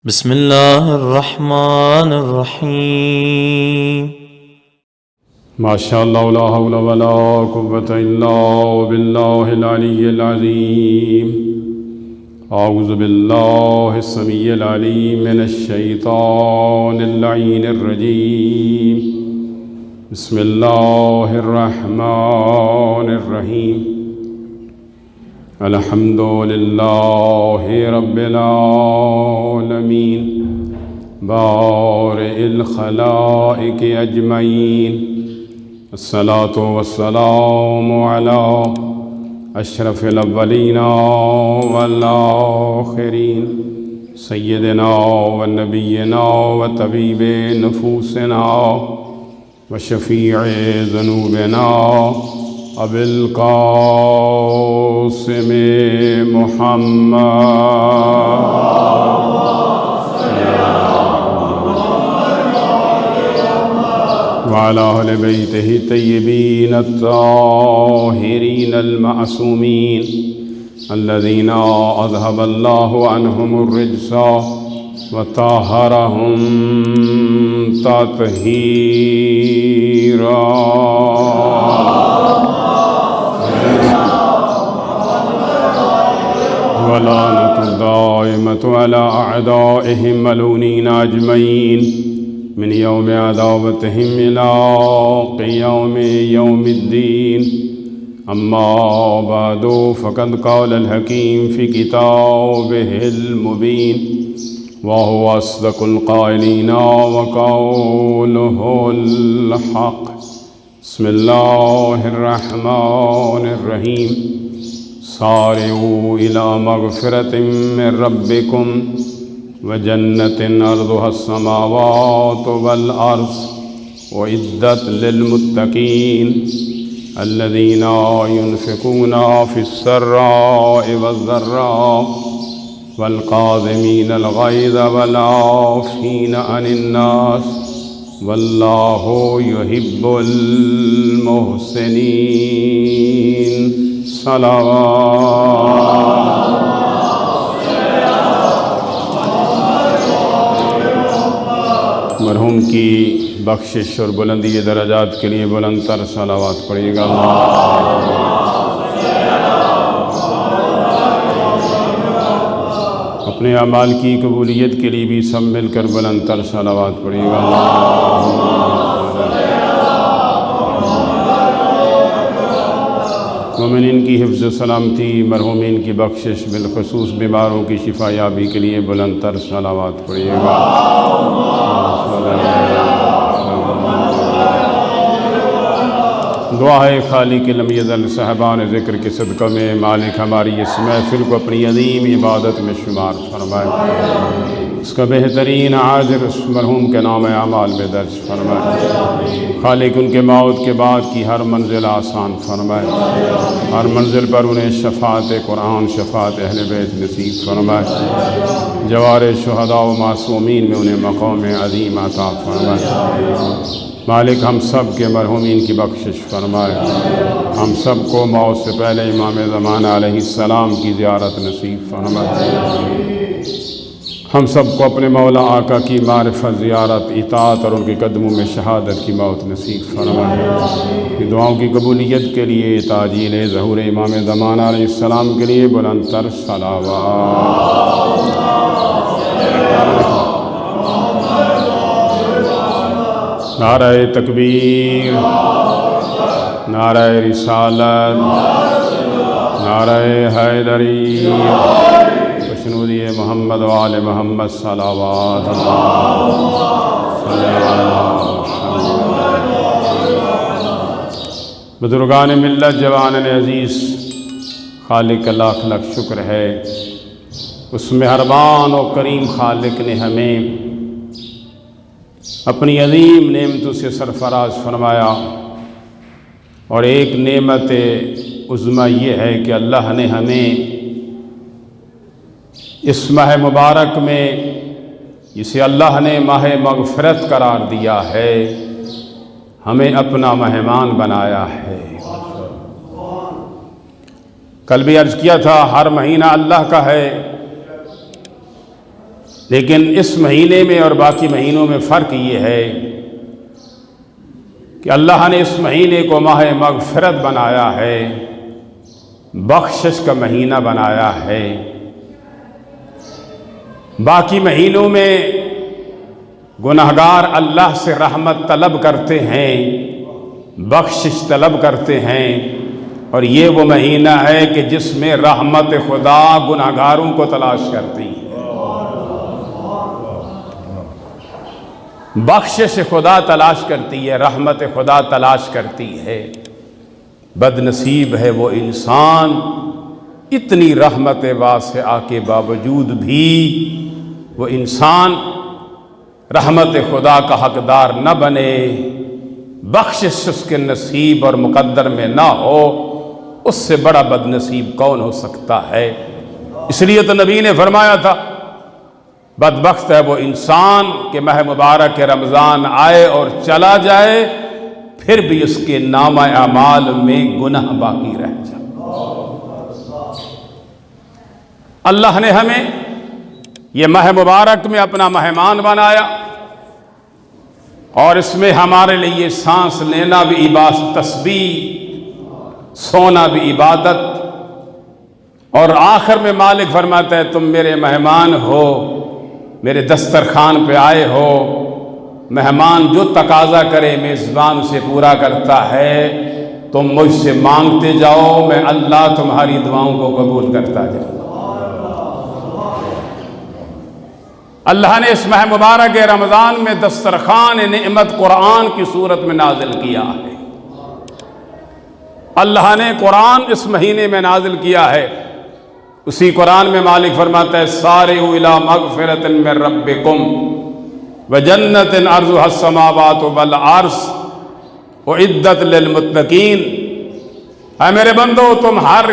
بسم اللہ الرحمن الرحیم ما شاء اللہ لا حول ولا قوة الا باللہ العلی العظیم اعوذ باللہ السمیع العلیم من الشیطان اللعین الرجیم بسم اللہ الرحمن الرحیم الحمد للہ رب العالمین بارئ الخلائق اجمعین الصلاة والسلام علی اشرف الاولین والآخرین سیدنا و نبینا و طبیب نفوسنا و شفیع ذنوبنا ابی القاسم محمد وعلى أهل بيته الطيبين الطاهرين المعصومين الذين أذهب الله عنهم الرجس وطهرهم تطهيرا ولعنة الدائمة على أعدائهم ملعونين أجمعين من يوم عداوتهم إلى قيام يوم الدين أما بعد فقد قال الحكيم في كتابه المبين وهو أصدق القائلين وقوله الحق بسم الله الرحمن الرحيم سارعوا إلى مغفرة من ربكم وجنة أرضها السماوات والأرض أعدت للمتقين الذين ينفقون في السراء والضراء والكاظمين الغيظ والعافين عن الناس والله يحب المحسنين صلوات مرحوم کی بخشش اور بلندی درجات کے لیے بلند تر صلوات پڑھیے گا اپنے اعمال کی قبولیت کے لیے بھی سب مل کر بلند تر صلوات پڑھیے گا مومنین کی حفظ و سلامتی مرحومین کی بخشش بالخصوص بیماروں کی شفا یابی کے لیے بلند تر صلوات پڑھیے گا دعا ہے خالق لم یزل صاحبان ذکر کے صدقہ میں مالک ہماری اس محفل کو اپنی عظیم عبادت میں شمار فرمائے اس کا بہترین عاجر اس مرحوم کے نام اعمال میں درج فرمائے خالق ان کے موت کے بعد کی ہر منزل آسان فرمائے ہر منزل پر انہیں شفاعت قرآن شفاعت اہل بیت نصیب فرمائے جوار شہداء و معصومین میں انہیں مقام عظیم عطا فرمائے مالک ہم سب کے مرحومین کی بخشش فرمائے ہم سب کو موت سے پہلے امام زمانہ علیہ السلام کی زیارت نصیب فرمائے ہم سب کو اپنے مولا آقا کی معرفت زیارت اطاعت اور ان کے قدموں میں شہادت کی موت نصیب فرمائے دعاؤں کی قبولیت کے لیے تاجیل ظہور امام زمانہ علیہ السلام کے لیے بلند تر صلوات نعرہ تکبیر نعرہ رسالت نعرہ حیدری بشنودی محمد و آل محمد صلوات بزرگان ملت جوان عزیز خالق لاکھ لاکھ شکر ہے اس مہربان و کریم خالق نے ہمیں اپنی عظیم نعمتوں سے سرفراز فرمایا اور ایک نعمت عظمی یہ ہے کہ اللہ نے ہمیں اس ماہ مبارک میں جسے اللہ نے ماہ مغفرت قرار دیا ہے ہمیں اپنا مہمان بنایا ہے کل بھی عرض کیا تھا ہر مہینہ اللہ کا ہے لیکن اس مہینے میں اور باقی مہینوں میں فرق یہ ہے کہ اللہ نے اس مہینے کو ماہ مغفرت بنایا ہے، بخشش کا مہینہ بنایا ہے۔ باقی مہینوں میں گناہگار اللہ سے رحمت طلب کرتے ہیں، بخشش طلب کرتے ہیں، اور یہ وہ مہینہ ہے کہ جس میں رحمت خدا گناہگاروں کو تلاش کرتی ہے، بخشش خدا تلاش کرتی ہے، رحمت خدا تلاش کرتی ہے۔ بد نصیب ہے وہ انسان اتنی رحمت واسعہ کے باوجود بھی وہ انسان رحمت خدا کا حقدار نہ بنے، بخشش اس کے نصیب اور مقدر میں نہ ہو۔ اس سے بڑا بد نصیب کون ہو سکتا ہے؟ اس لیے تو نبی نے فرمایا تھا بدبخت ہے وہ انسان کہ ماہ مبارک رمضان آئے اور چلا جائے، پھر بھی اس کے نامہ اعمال میں گناہ باقی رہ جائے۔ اللہ نے ہمیں یہ ماہ مبارک میں اپنا مہمان بنایا، اور اس میں ہمارے لیے سانس لینا بھی عبادت، تسبیح، سونا بھی عبادت، اور آخر میں مالک فرماتا ہے تم میرے مہمان ہو، میرے دسترخوان پہ آئے ہو۔ مہمان جو تقاضا کرے میزبان اسے پورا کرتا ہے، تم مجھ سے مانگتے جاؤ، میں اللہ تمہاری دعاؤں کو قبول کرتا جاؤں۔ اللہ نے اس ماہ مبارک رمضان میں دسترخوان نعمت قرآن کی صورت میں نازل کیا ہے۔ اللہ نے قرآن اس مہینے میں نازل کیا ہے۔ اسی قرآن میں مالک فرماتا ہے سارعوا الی مغفرۃ من ربکم وجنۃ عرضها السماوات والارض اعدت للمتقین۔ اے میرے بندو، تم ہر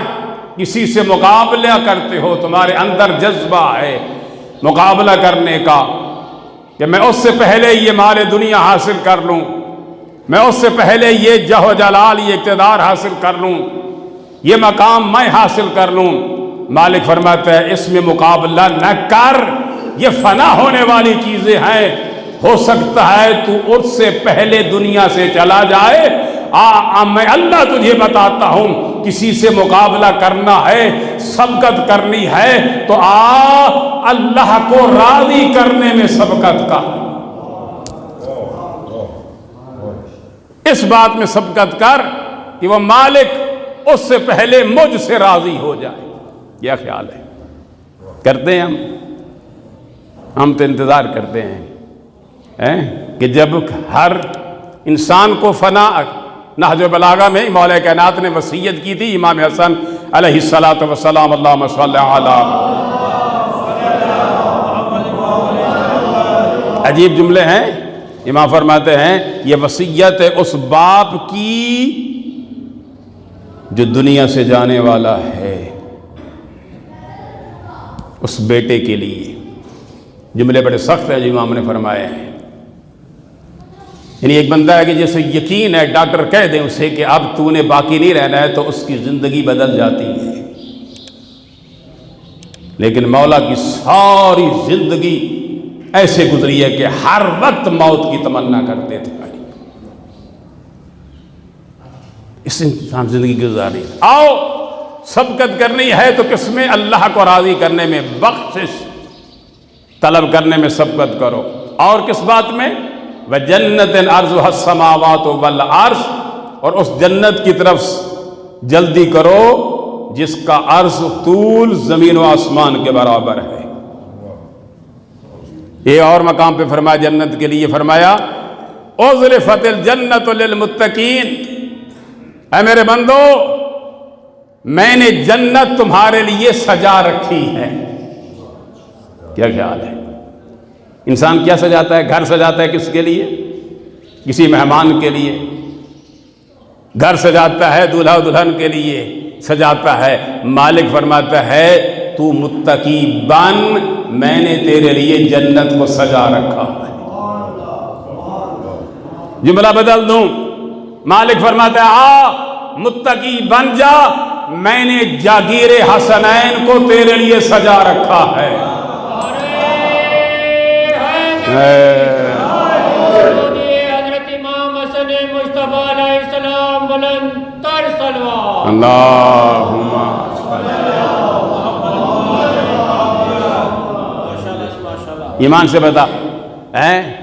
کسی سے مقابلہ کرتے ہو، تمہارے اندر جذبہ ہے مقابلہ کرنے کا کہ میں اس سے پہلے یہ مال دنیا حاصل کر لوں، میں اس سے پہلے یہ جہ و جلال، یہ اقتدار حاصل کر لوں، یہ مقام میں حاصل کر لوں۔ مالک فرماتا ہے اس میں مقابلہ نہ کر، یہ فنا ہونے والی چیزیں ہیں، ہو سکتا ہے تو اس سے پہلے دنیا سے چلا جائے۔ میں اللہ تجھے بتاتا ہوں، کسی سے مقابلہ کرنا ہے، سبقت کرنی ہے تو اللہ کو راضی کرنے میں سبقت کا، اس بات میں سبقت کر کہ وہ مالک اس سے پہلے مجھ سے راضی ہو جائے۔ کیا خیال ہے؟ کرتے ہیں ہم تو انتظار کرتے ہیں کہ جب ہر انسان کو فنا۔ نہج البلاغہ میں مولا کائنات نے وصیت کی تھی امام حسن علیہ الصلاۃ والسلام، اللہم صلی علی۔ عجیب جملے ہیں، امام فرماتے ہیں یہ وصیت ہے اس باپ کی جو دنیا سے جانے والا ہے، اس بیٹے کے لیے۔ جملے بڑے سخت ہیں جو امام نے فرمائے ہیں۔ یعنی ایک بندہ ہے کہ جیسے یقین ہے، ڈاکٹر کہہ دیں اسے کہ اب تو نے باقی نہیں رہنا ہے، تو اس کی زندگی بدل جاتی ہے۔ لیکن مولا کی ساری زندگی ایسے گزری ہے کہ ہر وقت موت کی تمنا کرتے تھے۔ اس انسان زندگی گزاری، آؤ سبقت کرنی ہے تو کس میں؟ اللہ کو راضی کرنے میں، بخشش طلب کرنے میں سبقت کرو۔ اور کس بات میں؟ وَجَنَّةٍ عَرْضُهَا السَّمَاوَاتُ وَالْأَرْضُ، اور اس جنت کی طرف جلدی کرو جس کا عرض طول زمین و آسمان کے برابر ہے۔ یہ اور مقام پہ فرمایا جنت کے لیے، فرمایا اُزْلِفَتِ الْجَنَّةُ لِلْمُتَّقِينَ۔ اے میرے بندو، میں نے جنت تمہارے لیے سجا رکھی ہے۔ کیا خیال ہے؟ انسان کیا سجاتا ہے؟ گھر سجاتا ہے کس کے لیے؟ کسی مہمان کے لیے۔ گھر سجاتا ہے دولہا دلہن کے لیے سجاتا ہے۔ مالک فرماتا ہے تو متقی بن، میں نے تیرے لیے جنت کو سجا رکھا ہے۔ جملہ بدل دوں، مالک فرماتا ہے متقی بن جا، میں نے جاگیر حسنین کو تیرے لیے سجا رکھا ہے۔ حضرت امام حسن مجتبی علیہ السلام بلند تر صلوات اللہم ایمان سے بتا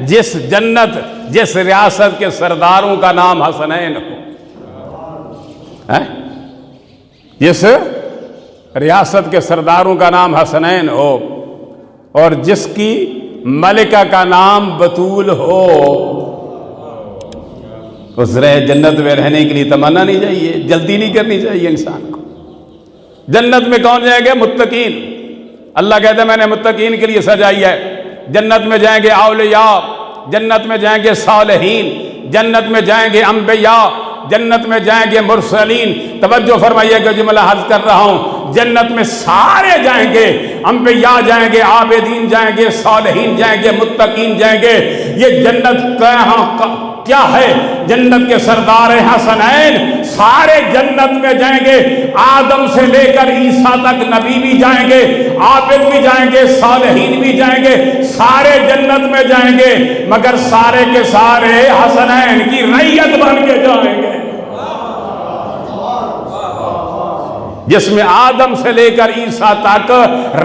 جس جنت جس ریاست کے سرداروں کا نام حسنین ہو، جس ریاست کے سرداروں کا نام حسنین ہو اور جس کی ملکہ کا نام بطول ہو، اس جنت میں رہنے کے لیے تمنا نہیں چاہیے، جلدی نہیں کرنی چاہیے انسان کو۔ جنت میں کون جائیں گے؟ متقین۔ اللہ کہتا ہے میں نے متقین کے لیے سجائی ہے۔ جنت میں جائیں گے اولیاء، جنت میں جائیں گے صالحین، جنت میں جائیں گے انبیاء، جنت میں جائیں گے مرسلین۔ توجہ فرمائیے کہ جملہ عرض کر رہا ہوں، جنت میں سارے جائیں گے، انبیاء جائیں گے، عابدین جائیں گے، صالحین جائیں گے، متقین جائیں گے۔ یہ جنت کیا ہے؟ جنت کے سردار حسنین سارے جنت میں جائیں گے، آدم سے لے کر عیسیٰ تک نبی بھی جائیں گے، عابد بھی جائیں گے، صالحین بھی جائیں گے، سارے جنت میں جائیں گے، مگر سارے کے سارے حسنین کی رعیت بن کے جائیں گے۔ جس میں آدم سے لے کر عیسیٰ تک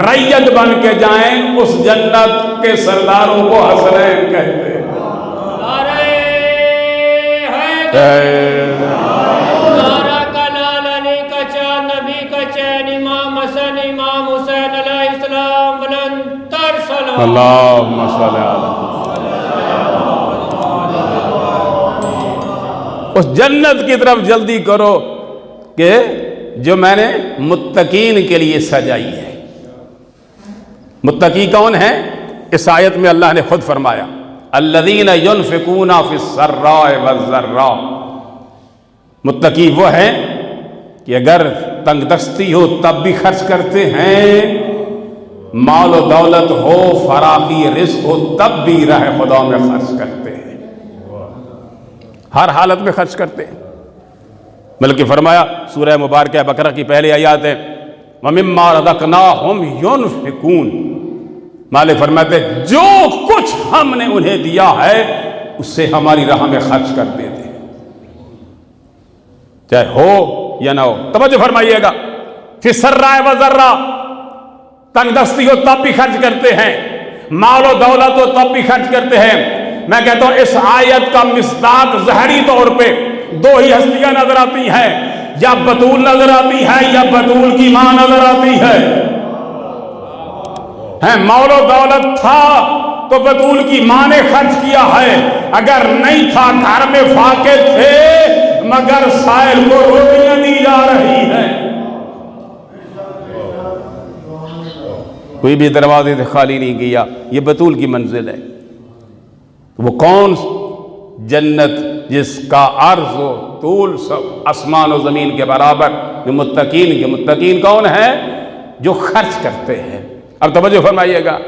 رعیت بن کے جائیں، اس جنت کے سرداروں کو حسنین کہتے ہیں۔ زہرا کا لال، علی کا چاند، نبی کا چین، امام حسن امام حسین علیہ السلام بلند تر صلوات اللہم صلی علی اس جنت کی طرف جلدی کرو کہ جو میں نے متقین کے لیے سجائی ہے۔ متقی کون ہیں؟ اس آیت میں اللہ نے خود فرمایا الذین ینفقون فی السراء والضراء۔ متقی وہ ہیں کہ اگر تنگ دستی ہو تب بھی خرچ کرتے ہیں، مال و دولت ہو، فراخی رزق ہو، تب بھی راہ خدا میں خرچ کرتے ہیں، ہر حالت میں خرچ کرتے ہیں۔ بلکہ فرمایا سورہ مبارکہ بقرہ کی پہلی آیات ہے وَمِمَّا رَزَقْنَاهُمْ يُنْفِقُونَ۔ مالک فرماتے ہیں جو کچھ ہم نے انہیں دیا ہے اس سے ہماری راہ میں خرچ کر دیتے ہیں، چاہے ہو یا نہ ہو۔ توجہ فرمائیے گا، فی السراء والضراء، تنگ دستی ہو تب بھی خرچ کرتے ہیں، مال و دولت ہو تب بھی خرچ کرتے ہیں۔ میں کہتا ہوں اس آیت کا مصداق ظاہری طور پہ دو ہی ہستیاں نظر آتی ہیں، یا بطول نظر آتی ہے یا بطول کی ماں نظر آتی ہے۔ مال و دولت تھا تو بطول کی ماں نے خرچ کیا ہے، اگر نہیں تھا گھر میں فاقے تھے مگر سائل کو روٹیاں دی جا رہی ہیں۔ کوئی بھی دروازے سے خالی نہیں کیا، یہ بطول کی منزل ہے۔ وہ کون جنت جس کا عرض و طول سب آسمان و زمین کے برابر، جو متقین کے متقین کون ہیں؟ جو خرچ کرتے ہیں۔ اب توجہ فرمائیے گا،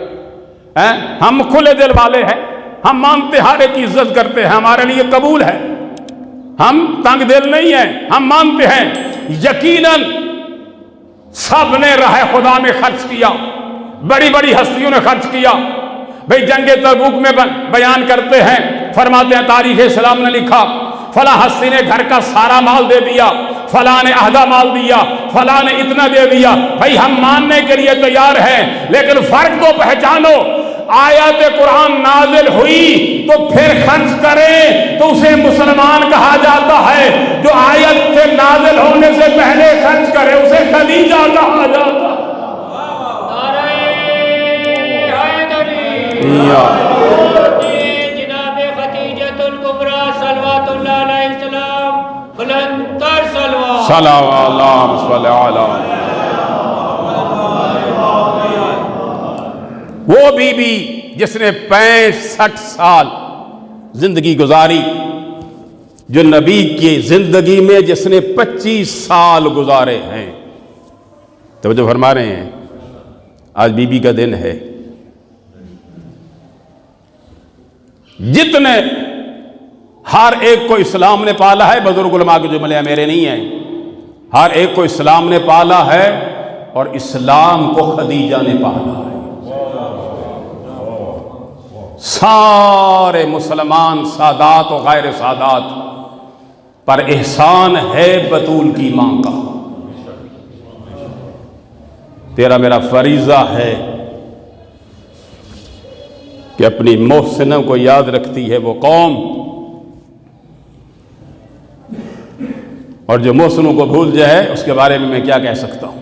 ہم کھلے دل والے ہیں، ہم مانتے ہر ایک کی عزت کرتے ہیں، ہمارے لیے قبول ہے، ہم تنگ دل نہیں ہیں، ہم مانتے ہیں یقیناً سب نے راہ خدا میں خرچ کیا، بڑی بڑی ہستیوں نے خرچ کیا۔ بھئی جنگ تبوک میں بیان کرتے ہیں، فرماتے ہیں تاریخ اسلام نے لکھا فلاں ہستی نے گھر کا سارا مال دے دیا، فلاں نے آدھا مال دیا، فلاں نے اتنا دے دیا۔ بھئی ہم ماننے کے لیے تیار ہیں، لیکن فرق تو پہچانو، آیات قرآن نازل ہوئی تو پھر خرچ کرے تو اسے مسلمان کہا جاتا ہے، جو آیت سے نازل ہونے سے پہلے خرچ کرے اسے خدیجہ کہا جاتا ہے۔ جناب خدیجۃ الکبریٰ صلوات اللہ علیہ السلام بلند تر صلوات صلی اللہ وہ بی بی جس نے 65 سال زندگی گزاری، جو نبی کی زندگی میں جس نے 25 سال گزارے ہیں۔ توجہ فرما رہے ہیں، آج بی بی کا دن ہے۔ جتنے ہر ایک کو اسلام نے پالا ہے، بزرگ علماء کے جملے میرے نہیں ہیں، ہر ایک کو اسلام نے پالا ہے اور اسلام کو خدیجہ نے پالا ہے۔ سارے مسلمان سادات و غیر سادات پر احسان ہے بطول کی ماں کا۔ تیرا میرا فریضہ ہے کہ اپنی محسنوں کو یاد رکھتی ہے وہ قوم، اور جو محسنوں کو بھول جائے اس کے بارے میں کیا کہہ سکتا ہوں۔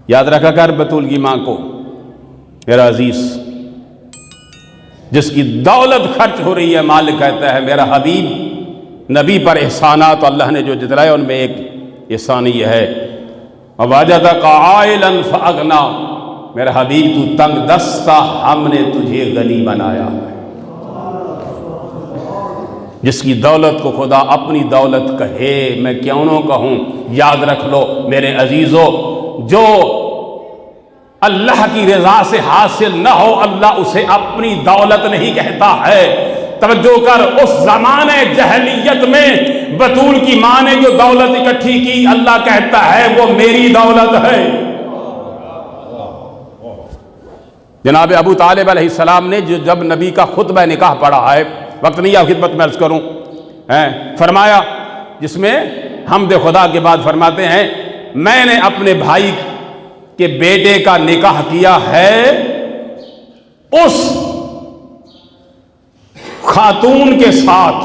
یاد رکھا کر بطول کی ماں کو میرا عزیز، جس کی دولت خرچ ہو رہی ہے، مالک کہتا ہے میرا حبیب نبی پر احسانات اللہ نے جو جتلائے ان میں ایک احسان یہ ہے، وَوَجَدَكَ عَائِلًا فَأَغْنَىٰ، میرا حبیب تو تنگ دست تھا، ہم نے تجھے غنی بنایا۔ جس کی دولت کو خدا اپنی دولت کہے، میں کیوں نہ کہوں، یاد رکھ لو میرے عزیزو، جو اللہ کی رضا سے حاصل نہ ہو اللہ اسے اپنی دولت نہیں کہتا ہے۔ توجہ کر، اس زمانے جہلیت میں بطول کی ماں نے جو دولت اکٹھی کی، اللہ کہتا ہے وہ میری دولت ہے۔ جناب ابو طالب علیہ السلام نے جب نبی کا خطبہ نکاح پڑھا ہے، وقت نہیں آپ خدمت میں عرض کروں، فرمایا، جس میں حمد خدا کے بعد فرماتے ہیں میں نے اپنے بھائی کے بیٹے کا نکاح کیا ہے اس خاتون کے ساتھ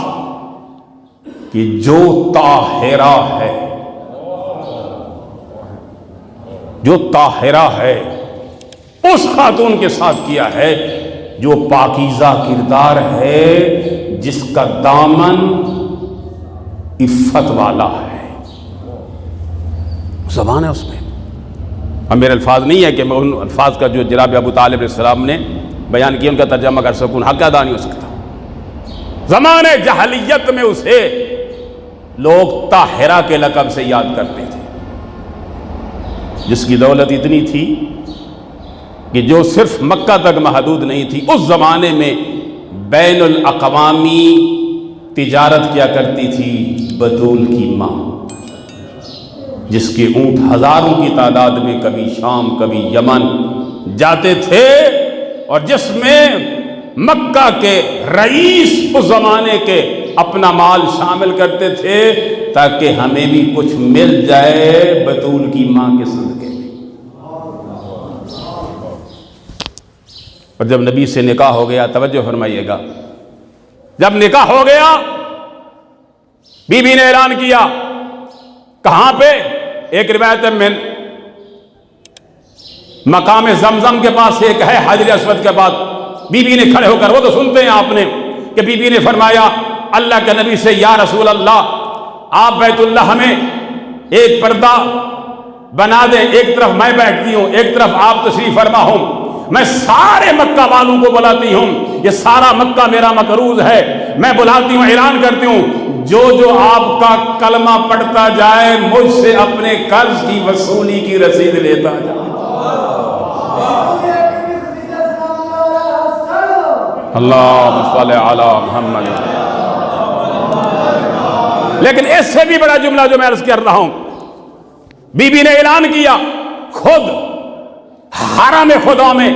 کہ جو طاہرہ ہے، جو طاہرہ ہے، اس خاتون کے ساتھ کیا ہے جو پاکیزہ کردار ہے، جس کا دامن عفت والا ہے۔ زبان ہے اس میں، اب میرے الفاظ نہیں ہے کہ میں ان الفاظ کا جو جناب ابو طالب علیہ السلام نے بیان کیا ان کا ترجمہ کر سکوں، حق ادا نہیں ہو سکتا۔ زمانے جہلیت میں اسے لوگ طاہرہ کے لقب سے یاد کرتے تھے، جس کی دولت اتنی تھی کہ جو صرف مکہ تک محدود نہیں تھی، اس زمانے میں بین الاقوامی تجارت کیا کرتی تھی بطول کی ماں، جس کے اونٹ ہزاروں کی تعداد میں کبھی شام کبھی یمن جاتے تھے، اور جس میں مکہ کے رئیس اس زمانے کے اپنا مال شامل کرتے تھے تاکہ ہمیں بھی کچھ مل جائے بطول کی ماں کے صدقے۔ اور جب نبی سے نکاح ہو گیا، توجہ فرمائیے گا، جب نکاح ہو گیا بی بی نے اعلان کیا، کہاں پہ؟ ایک روایت میں مقام زمزم کے پاس ایک ہے، حجر اسود کے بعد بی بی نے کھڑے ہو کر، وہ تو سنتے ہیں آپ نے کہ بی بی نے فرمایا اللہ کے نبی سے، یا رسول اللہ آپ بیت اللہ ہمیں ایک پردہ بنا دیں، ایک طرف میں بیٹھتی ہوں ایک طرف آپ تشریف فرما ہوں، میں سارے مکہ والوں کو بلاتی ہوں، یہ سارا مکہ میرا مقروض ہے، میں بلاتی ہوں، اعلان کرتی ہوں، جو آپ کا کلمہ پڑھتا جائے مجھ سے اپنے قرض کی وصولی کی رسید لیتا جائے۔ اللہم صل علی محمد۔ لیکن اس سے بھی بڑا جملہ جو میں عرض کر رہا ہوں، بی بی نے اعلان کیا، خود حرم خدا میں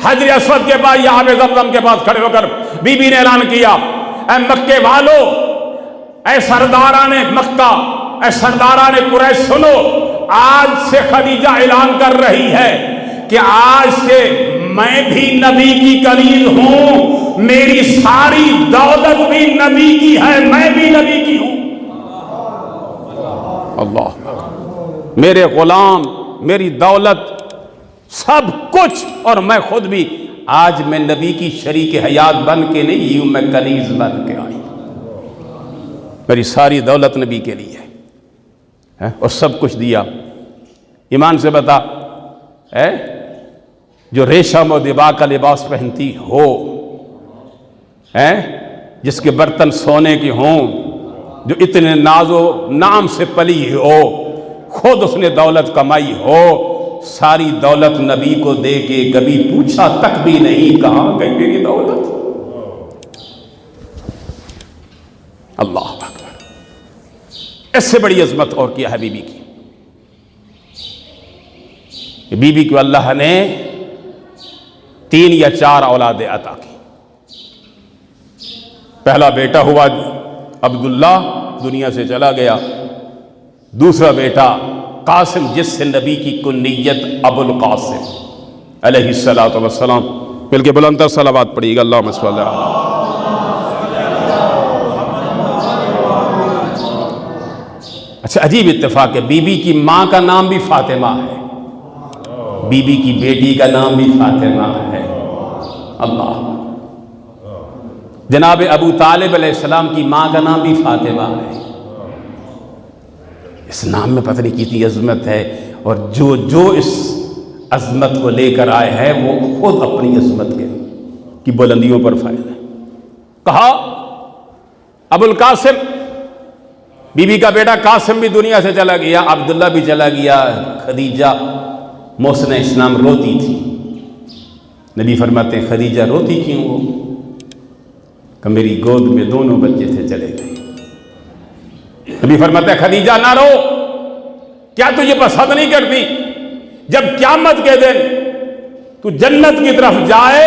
حجر اسود کے پاس یا آب زمزم کے پاس کھڑے ہو کر بی بی نے اعلان کیا، اے مکے والو، اے سرداران مکہ، اے سرداران قریش، سنو، آج سے خدیجہ اعلان کر رہی ہے کہ آج سے میں بھی نبی کی کنیز ہوں، میری ساری دولت بھی نبی کی ہے، میں بھی نبی کی ہوں۔ اللہ، میرے غلام، میری دولت، سب کچھ، اور میں خود بھی آج میں نبی کی شریک حیات بن کے نہیں ہوں، میں کنیز بن کے آئی، میری ساری دولت نبی کے لیے ہے، اور سب کچھ دیا۔ ایمان سے بتا، جو ریشم و دبا کا لباس پہنتی ہو، جس کے برتن سونے کے ہوں، جو اتنے ناز و نام سے پلی ہو، خود اس نے دولت کمائی ہو، ساری دولت نبی کو دے کے کبھی پوچھا تک بھی نہیں کہاں گئی میری دولت۔ اللہ اکبر، اس سے بڑی عظمت اور کیا ہے بی بی کی؟ بی بی کو اللہ نے 3 یا 4 اولادیں عطا کی۔ پہلا بیٹا ہوا عبداللہ، دنیا سے چلا گیا. دوسرا بیٹا قاسم، جس سے نبی کی کنیت ابو القاسم علیہ الصلوۃ والسلام. مل کے بلند تر صلوات پڑھیے گا. اللہم صلی اللہ علیہ. اچھا، عجیب اتفاق ہے، بی بی کی ماں کا نام بھی فاطمہ ہے، بی بی کی بیٹی کا نام بھی فاطمہ ہے. اللہ. جناب ابو طالب علیہ السلام کی ماں کا نام بھی فاطمہ ہے. اس نام میں پتہ نہیں کتنی عظمت ہے، اور جو اس عظمت کو لے کر آئے ہیں وہ خود اپنی عظمت کی بلندیوں پر فائز ہے. کہا ابو القاسم، بی بی کا بیٹا قاسم بھی دنیا سے چلا گیا، عبداللہ بھی چلا گیا. خدیجہ محسنہ اسلام روتی تھی. نبی فرماتے ہیں خدیجہ روتی کیوں ہو؟ کہ میری گود میں دونوں بچے تھے، چلے گئے. نبی فرماتے ہیں خدیجہ نہ رو، کیا تجھے پسند نہیں کرتی؟ جب قیامت کے دن تو جنت کی طرف جائے،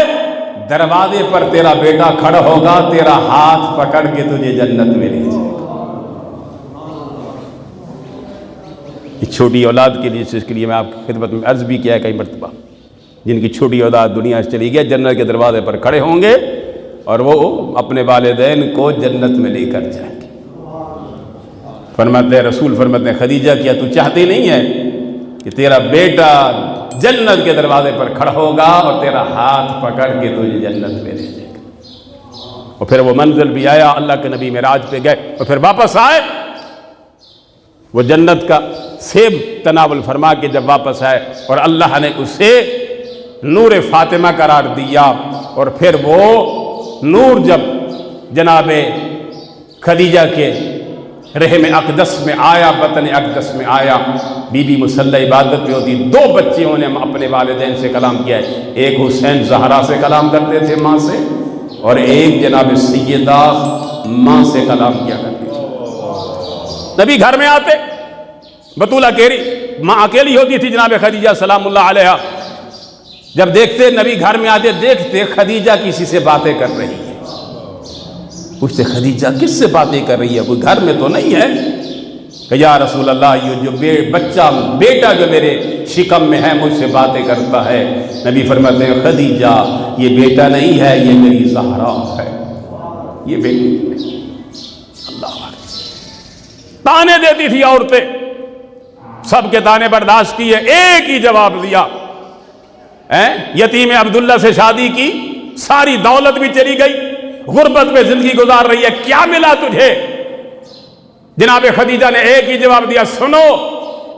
دروازے پر تیرا بیٹا کھڑا ہوگا، تیرا ہاتھ پکڑ کے تجھے جنت میں لے جائے. چھوٹی اولاد کے لیے، اس کے لیے میں آپ کی خدمت میں عرض بھی کیا ہے کئی مرتبہ، جن کی چھوٹی اولاد دنیا سے چلی گئی، جنت کے دروازے پر کھڑے ہوں گے اور وہ اپنے والدین کو جنت میں لے کر جائیں گے. فرماتے ہیں رسول، فرماتے ہیں خدیجہ کیا تو چاہتی نہیں ہے کہ تیرا بیٹا جنت کے دروازے پر کھڑا ہوگا اور تیرا ہاتھ پکڑ کے تجھے جنت میں لے جائے گا؟ اور پھر وہ منزل بھی آیا، اللہ کے نبی معراج پہ گئے اور پھر واپس آئے. وہ جنت کا سیب تناول فرما کے جب واپس آئے اور اللہ نے اسے نور فاطمہ قرار دیا، اور پھر وہ نور جب جناب خدیجہ کے رحم اقدس میں آیا، بطن اقدس میں آیا، بی بی مصلی عبادت میں ہوتی. 2 بچیوں نے اپنے والدین سے کلام کیا ہے. ایک حسین زہرا سے کلام کرتے تھے ماں سے، اور ایک جناب سیدہ ماں سے کلام کیا کرتے تھے. نبی گھر میں آتے، بطول اکیلی، ماں اکیلی ہوتی تھی جناب خدیجہ سلام اللہ علیہا. جب دیکھتے نبی گھر میں آتے، دیکھتے خدیجہ کسی سے باتیں کر رہی ہے. پوچھتے خدیجہ کس سے باتیں کر رہی ہے، کوئی گھر میں تو نہیں ہے؟ کہ یا رسول اللہ، یہ جو بیٹا جو میرے شکم میں ہے مجھ سے باتیں کرتا ہے. نبی فرماتے ہیں خدیجہ یہ بیٹا نہیں ہے، یہ میری زہرا ہے، یہ بیٹی ہے. اللہ اکبر. تانے دیتی تھی عورتیں، سب کے تانے برداشت کیے، ایک ہی جواب دیا. یتیم عبداللہ سے شادی کی، ساری دولت بھی چلی گئی، غربت میں زندگی گزار رہی ہے، کیا ملا تجھے؟ جناب خدیجہ نے ایک ہی جواب دیا، سنو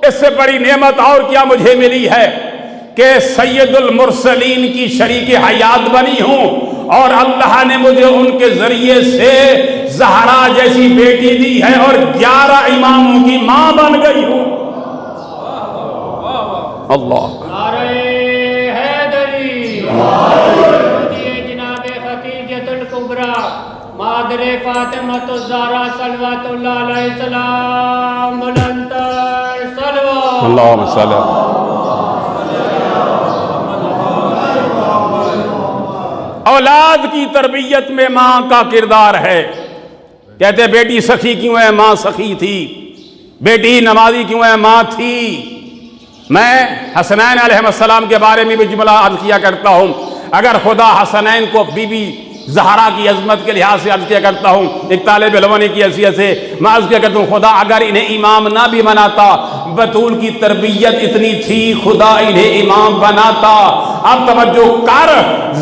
اس سے بڑی نعمت اور کیا مجھے ملی ہے کہ سید المرسلین کی شریک حیات بنی ہوں، اور اللہ نے مجھے ان کے ذریعے سے زہرا جیسی بیٹی دی ہے، اور 11 اماموں کی ماں بن گئی ہوں. اللہ مادر فاطمہ الزہرا صلوات اللہ علیہ السلام. بلندتر صلوات. اللہم صلی. اولاد کی تربیت میں ماں کا کردار ہے. کہتے بیٹی سخی کیوں ہے؟ ماں سخی تھی. بیٹی نمازی کیوں ہے؟ ماں تھی. میں حسنین علیہ السلام کے بارے میں بھی جملہ عرض کیا کرتا ہوں. اگر خدا حسنین کو بی بی زہرا کی عظمت کے لحاظ سے عرض کیا کرتا ہوں، ایک طالب علم کی حیثیت سے میں عرض کیا کرتا ہوں، خدا اگر انہیں امام نہ بھی بناتا، بطول کی تربیت اتنی تھی خدا انہیں امام بناتا. اب توجہ کر،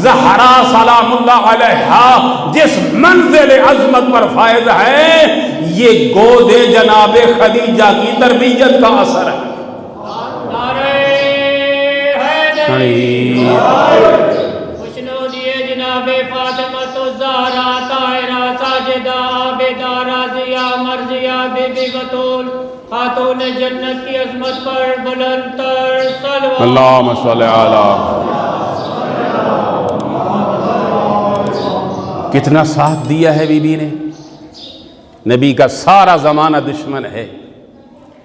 زہرا سلام اللہ علیہا جس منزل عظمت پر فائز ہے، یہ گود جناب خدیجہ کی تربیت کا اثر ہے. فاطمہ الزہرا طاہرہ ساجدہ عابدہ راضیہ مرضیہ بی بی بطول خاتون جنت کی عظمت پر بلندتر صلوات. اللہم صلی علی. کتنا ساتھ دیا ہے بی بی نے. نبی کا سارا زمانہ دشمن ہے،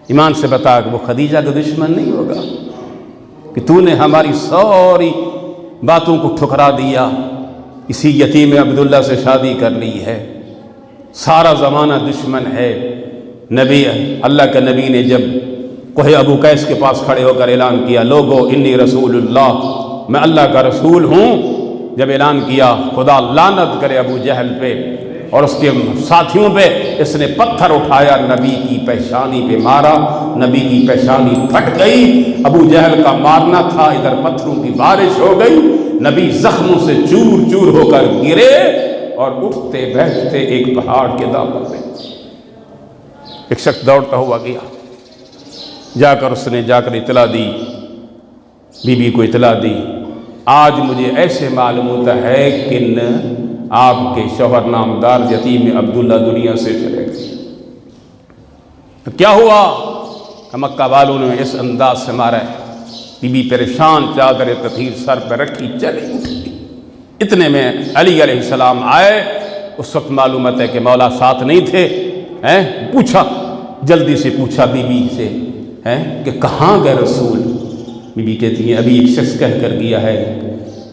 ایمان سے بتا کہ وہ خدیجہ کا دشمن نہیں ہوگا کہ تو نے ہماری ساری باتوں کو ٹھکرا دیا، اسی یتیم عبداللہ سے شادی کر لی ہے. سارا زمانہ دشمن ہے۔ نبی اللہ کا نبی نے جب کوہ ابو قیس کے پاس کھڑے ہو کر اعلان کیا، لوگو انی رسول اللہ، میں اللہ کا رسول ہوں، جب اعلان کیا، خدا لعنت کرے ابو جہل پہ اور اس کے ساتھیوں پہ، اس نے پتھر اٹھایا، نبی کی پیشانی پہ مارا، نبی کی پیشانی پھٹ گئی۔ ابو جہل کا مارنا تھا، ادھر پتھروں کی بارش ہو گئی، نبی زخموں سے چور چور ہو کر گرے اور اٹھتے بیٹھتے ایک پہاڑ کے دامن میں ایک شخص دوڑتا ہوا گیا، اس نے جا کر اطلاع دی، بی بی کو اطلاع دی، آج مجھے ایسے معلوم ہوتا ہے کہ آپ کے شوہر نامدار یتیم عبداللہ دنیا سے چلے گئے۔ کیا ہوا؟ مکہ والوں نے اس انداز سے مارا ہے۔ بی بی پریشان، چادر تطہیر سر پہ رکھی، چلی اٹھی۔ اتنے میں علی علیہ السلام آئے، اس وقت معلومات ہے کہ مولا ساتھ نہیں تھے، پوچھا، جلدی سے پوچھا بی بی سے کہ کہاں گئے رسول؟ بی بی کہتی ہیں ابھی ایک شخص کہہ کر گیا ہے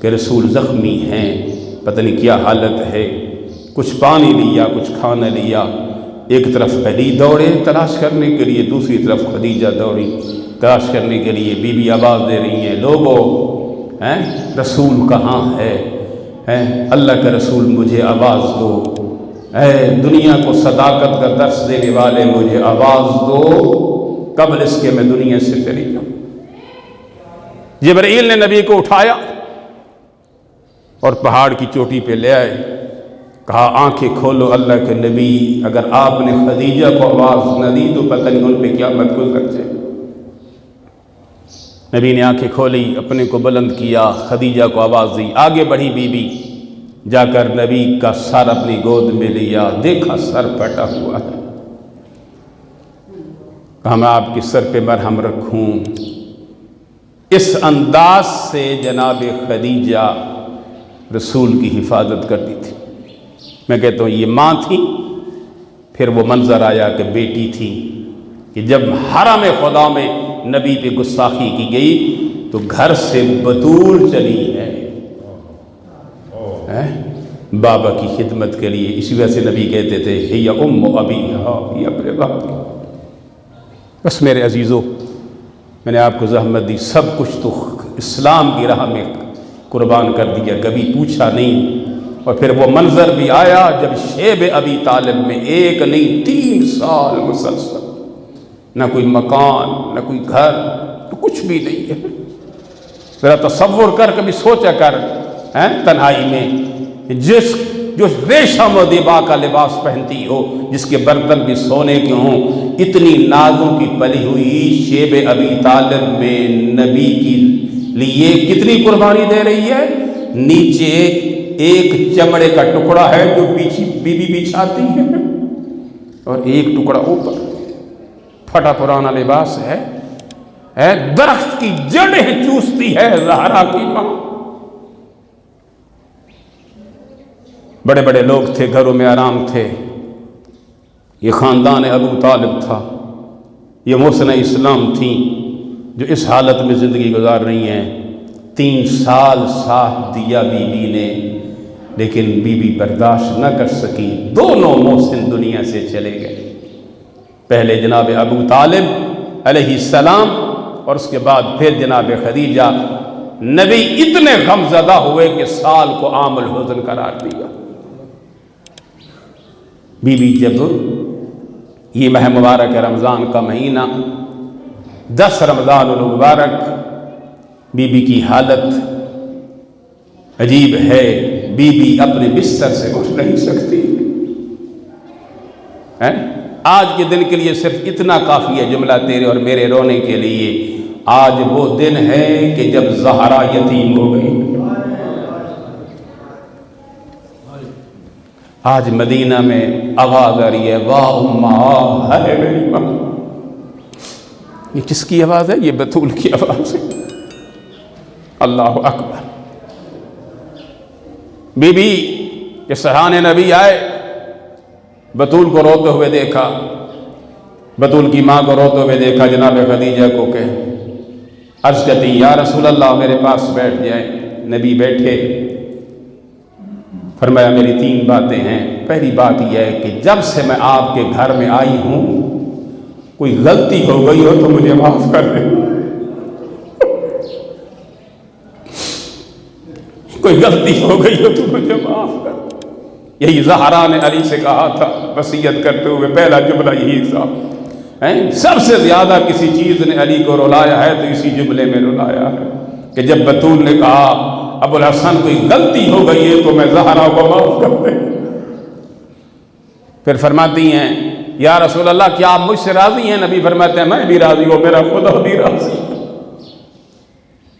کہ رسول زخمی ہیں، پتہ نہیں کیا حالت ہے، کچھ پانی لیا، کچھ کھانا لیا۔ ایک طرف علی دوڑے تلاش کرنے کے لیے، دوسری طرف خدیجہ دوڑی تلاش کرنے کے لیے۔ بی بی آواز دے رہی ہیں، لوگو رسول کہاں ہے؟ اللہ کا رسول مجھے آواز دو، اے دنیا کو صداقت کا درس دینے والے مجھے آواز دو قبل اس کے میں دنیا سے چلی جاؤں۔ جبرائیل نے نبی کو اٹھایا اور پہاڑ کی چوٹی پہ لے آئے، کہا آنکھیں کھولو اللہ کے نبی، اگر آپ نے خدیجہ کو آواز نہ دی تو پتہ نہیں ان پہ کیا مت گزر جائے۔ نبی نے آنکھیں کھولی، اپنے کو بلند کیا، خدیجہ کو آواز دی، آگے بڑھی بی بی، جا کر نبی کا سر اپنی گود میں لیا، دیکھا سر پھٹا ہوا ہے، کہا میں آپ کے سر پہ مرہم رکھوں۔ اس انداز سے جناب خدیجہ رسول کی حفاظت کرتی تھی۔ میں کہتا ہوں یہ ماں تھی، پھر وہ منظر آیا کہ بیٹی تھی، کہ جب حرم خدا میں نبی پہ گستاخی کی گئی تو گھر سے بطول چلی ہے بابا کی خدمت کے لیے۔ اسی وجہ سے نبی کہتے تھے ہی ام ابیہا، یہ اپنے باپ کی۔ بس میرے عزیزو، میں نے آپ کو زحمت دی، سب کچھ تو اسلام کی راہ میں قربان کر دیا، کبھی پوچھا نہیں۔ اور پھر وہ منظر بھی آیا جب شیب ابی طالب میں 1 نہیں 3 سال مسلسل، نہ کوئی مکان، نہ کوئی گھر، کچھ بھی نہیں ہے۔ ذرا تصور کر، کبھی سوچا کر، تنہائی میں جو ریشم و دیبا کا لباس پہنتی ہو، جس کے برتن بھی سونے کے ہوں، اتنی نازوں کی پلی ہوئی شیب ابی طالب میں نبی کی لیے کتنی قربانی دے رہی ہے۔ نیچے ایک چمڑے کا ٹکڑا ہے جو بی بی بچھاتی ہے، اور ایک ٹکڑا اوپر، پھٹا پرانا لباس ہے، درخت کی جڑیں چوستی ہے زہرا کی ماں۔ بڑے بڑے لوگ تھے، گھروں میں آرام تھے، یہ خاندان ابو طالب تھا، یہ محسن اسلام تھیں جو اس حالت میں زندگی گزار رہی ہیں۔ 3 سال ساتھ دیا بی بی نے، لیکن بی بی برداشت نہ کر سکی، دونوں محسن دنیا سے چلے گئے۔ پہلے جناب ابو طالب علیہ السلام اور اس کے بعد پھر جناب خدیجہ۔ نبی اتنے غم زدہ ہوئے کہ سال کو عام الحزن قرار دیا۔ بی بی جب یہ ماہ مبارک رمضان کا مہینہ 10 رمضان المبارک، بی بی کی حالت عجیب ہے، بی بی اپنے بستر سے اٹھ نہیں سکتی۔ آج کے دن کے لیے صرف اتنا کافی ہے جملہ تیرے اور میرے رونے کے لیے، آج وہ دن ہے کہ جب زہرا یتیم ہو گئی۔ آج مدینہ میں آواز آ رہی ہے، واہ اماں، ہے میری ماں۔ یہ کس کی آواز ہے؟ یہ بطول کی آواز ہے۔ اللہ اکبر۔ بی بی کے سرحانے نبی آئے، بطول کو روتے ہوئے دیکھا، بطول کی ماں کو روتے ہوئے دیکھا، جناب خدیجہ کو کہ عرض کرتی یا رسول اللہ میرے پاس بیٹھ جائیں۔ نبی بیٹھے، فرمایا میری 3 باتیں ہیں. پہلی بات یہ ہے کہ جب سے میں آپ کے گھر میں آئی ہوں کوئی غلطی ہو گئی ہو تو مجھے معاف کر دیں. کوئی غلطی ہو گئی ہو تو مجھے معاف کر دیں. یہی زہرا نے علی سے کہا تھا وصیت کرتے ہوئے، پہلا جملہ یہی تھا. سب سے زیادہ کسی چیز نے علی کو رلایا ہے تو اسی جملے میں رلایا ہے کہ جب بطول نے کہا ابو الحسن کوئی غلطی ہو گئی ہے تو میں زہرا کو معاف کر دیں. پھر فرماتی ہیں یا رسول اللہ کیا آپ مجھ سے راضی ہیں؟ نبی فرماتے ہیں میں بھی راضی ہوں، میرا خدا بھی راضی ہے.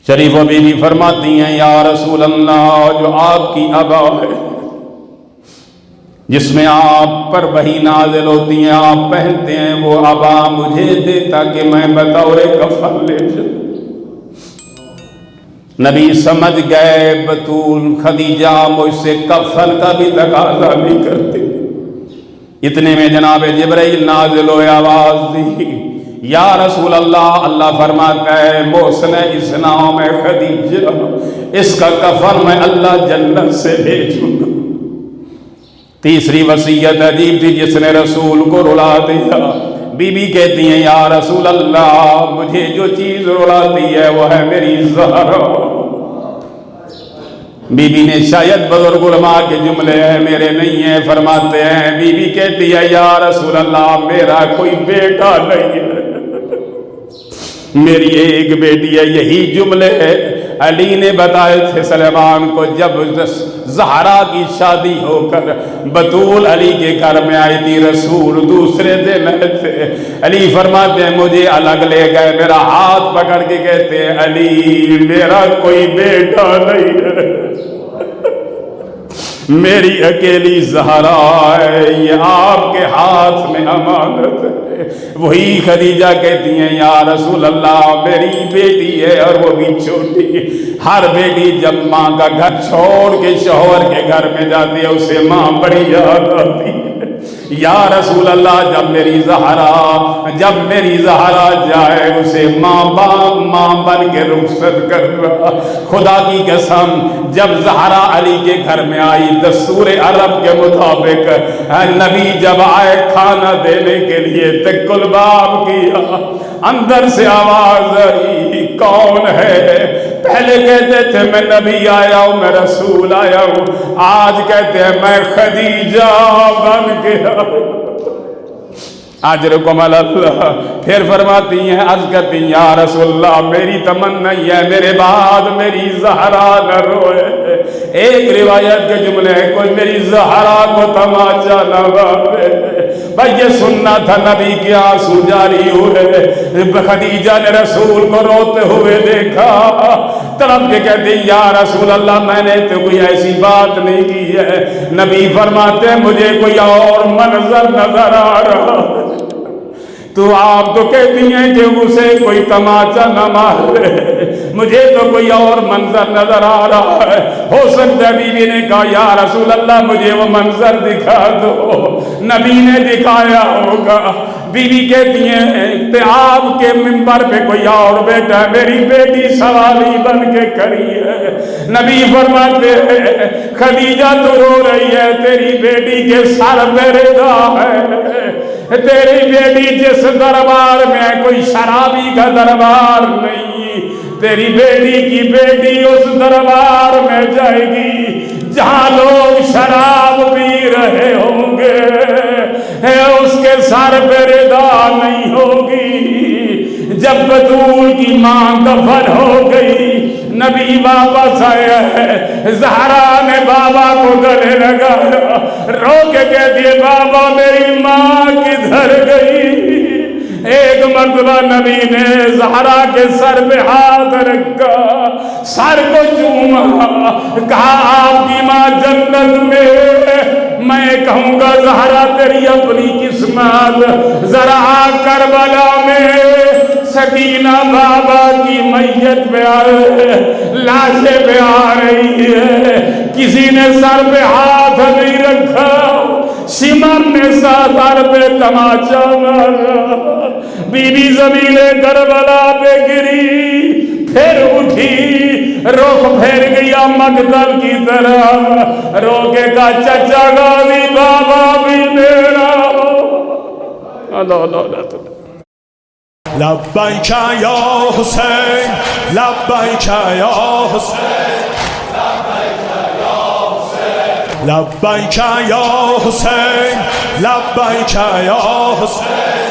شریف و بی بی فرماتی ہیں یا رسول اللہ جو آپ کی ابا ہے جس میں آپ پر وحی نازل ہوتی ہیں آپ پہنتے ہیں وہ ابا مجھے دے تاکہ میں بطور کفن لے جاؤں. نبی سمجھ گئے بطول خدیجہ مجھ سے کفن کا بھی تقاضا نہیں کرتے. اتنے میں جناب جبرائیل نازل ہوئے، آواز دی یا رسول اللہ، اللہ فرماتا ہے محسن اسلام ہے خدیجہ، اس کا کفن میں اللہ جنت سے بھیجوں گا. تیسری وصیت عجیب تھی جس نے رسول کو رلا دیا. بی بی کہتی ہیں یا رسول اللہ مجھے جو چیز رلاتی ہے وہ ہے میری زہرا. بی بی نے شاید بزرگ علماء کے جملے ہیں میرے نہیں ہیں، فرماتے ہیں بی بی کہتی ہے یا رسول اللہ میرا کوئی بیٹا نہیں ہے، میری ایک بیٹی ہے. یہی جملے علی نے بتائے تھے سلیمان کو جب زہرا کی شادی ہو کر بطول علی کے گھر میں آئی تھی. رسول دوسرے دن تھے. علی فرماتے ہیں مجھے الگ لے گئے، میرا ہاتھ پکڑ کے کہتے ہیں علی میرا کوئی بیٹا نہیں ہے، میری اکیلی زہرا ہے، یہ آپ کے ہاتھ میں امانت ہے. وہی خدیجہ کہتی ہیں یا رسول اللہ میری بیٹی ہے اور وہ بھی چھوٹی. ہر بیٹی جب ماں کا گھر چھوڑ کے شوہر کے گھر میں جاتی ہے اسے ماں بڑی یاد آتی ہے. یا رسول اللہ جب میری زہرا جائے اسے ماں بن کے رخصت کر رہا. خدا کی قسم جب زہرا علی کے گھر میں آئی دستور عرب کے مطابق نبی جب آئے کھانا دینے کے لیے تکل باب کیا، اندر سے آواز آئی کون ہے؟ پہلے کہتے تھے میں نبی آیا ہوں، میں رسول آیا ہوں، آج کہتے ہیں میں خدیجہ بن کے اجرکم اللہ. پھر فرماتی ہیں عرض کرتی ہیں یا رسول اللہ میری تمنا یہ ہے میرے بعد میری زہرا نہ روئے. ایک روایت کے جملے ہیں کوئی میری زہرا کو تماچا نہ مارے. بھائی یہ سننا تھا نبی کے آنسو جاری ہوئے. خدیجہ نے رسول کو روتے ہوئے دیکھا، طرف کے کہتے ہیں یا رسول اللہ میں نے تو کوئی ایسی بات نہیں کی ہے. نبی فرماتے ہیں مجھے کوئی اور منظر نظر آ رہا ہے. تو آپ تو کہتی ہیں کہ اسے کوئی تماچا نہ مارے، مجھے تو کوئی اور منظر نظر آ رہا ہے. ہو سکتا ہے بیوی نے کہا یا رسول اللہ مجھے وہ منظر دکھا دو. نبی نے دکھایا ہوگا. بیوی کہتی ہیں کہ آپ کے منبر پہ کوئی اور بیٹا ہے، میری بیٹی سوالی بن کے کھڑی ہے. نبی فرماتے ہیں خدیجہ تو رو رہی ہے، تیری بیٹی کے سر پہ رضا ہے. تیری بیٹی جس دربار میں ہے کوئی شرابی کا دربار نہیں، تیری بیٹی کی بیٹی اس دربار میں جائے گی جہاں لوگ شراب پی رہے ہوں گے، اس کے سر پہ رضا نہیں ہوگی. جب بطول کی ماں دفن ہو گئی نبی واپس آیا ہے. زہرا نے بابا کو گلے لگایا، رو کے کہتی ہے بابا میری ماں کدھر گئی؟ ایک مرتبہ نبی نے زہرا کے سر پہ ہاتھ رکھا، سر کو چوما، کہا آپ کی ماں جنت میں کہوں گا زہرا تیری اپنی قسمت. ذرا کربلا میں سکینہ بابا کی میت پہ آ رہی ہے، لاشیں پہ آ رہی ہے، کسی نے سر پہ ہاتھ نہیں رکھا. سمن نے سر پہ تماچا مارا. بی بی زمین کربلا پہ گری، پھر اٹھی رخ پھیر گیا مقتل کی طرف، رو کے کہا چچا غازی بابا بھی میرا ہو۔ اللہ اللہ اللہ لبیک یا حسین، لبیک یا حسین، لبیک یا حسین، لبیک یا حسین۔